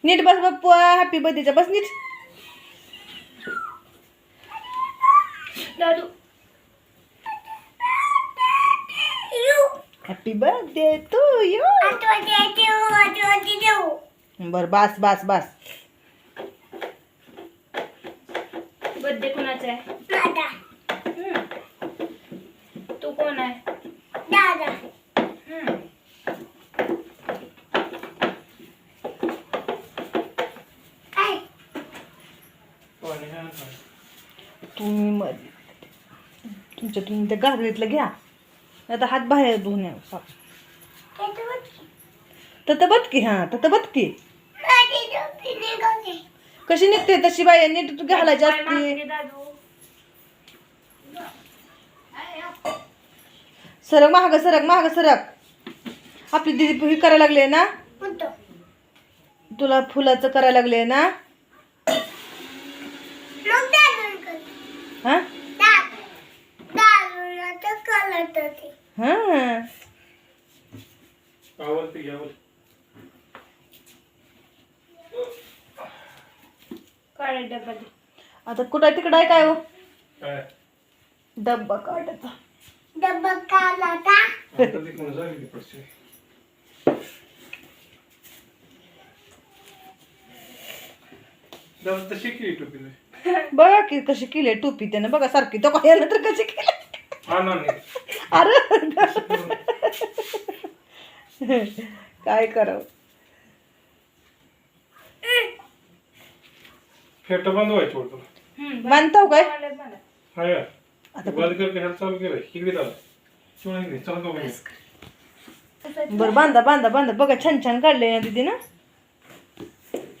नीट बस बाप्पू, हॅपी बर्थडेचा बस नीट. दादू हॅपी बर्थडे टू यू. बर बस बस बस. बर्थडे कोणाचा आहे? तू कोण आहे? तुम्ही मध्ये तुम्ही त्या गाडीतलं घ्या, आता हात बाहेर धुवून या. तर बघ की, हा तर बघ की कशी निघते तशी बाई, नीट घालायची असते. सरक महाग, सरक महाग, सरक. आपली दीदी हे करायला लागले ना, तुला फुलाचं करायला लागले ना. हा काढा डब्बा दे. आता कुठं तिकडं आहे काय हो, डब्बा काढायचा. बघा की कशी केली टोपी त्यानं, बघा सारखी तो काय तर कशी केली. अरे काय करावं. फेट बंद व्हायची होतं. बांधताव काय हाय आता बंद करके ह्याला चालू केलं. इकडे चला चला चला. बरं बांधा बांधा बांधा. बघा छान छान काढले ना दीदी ना.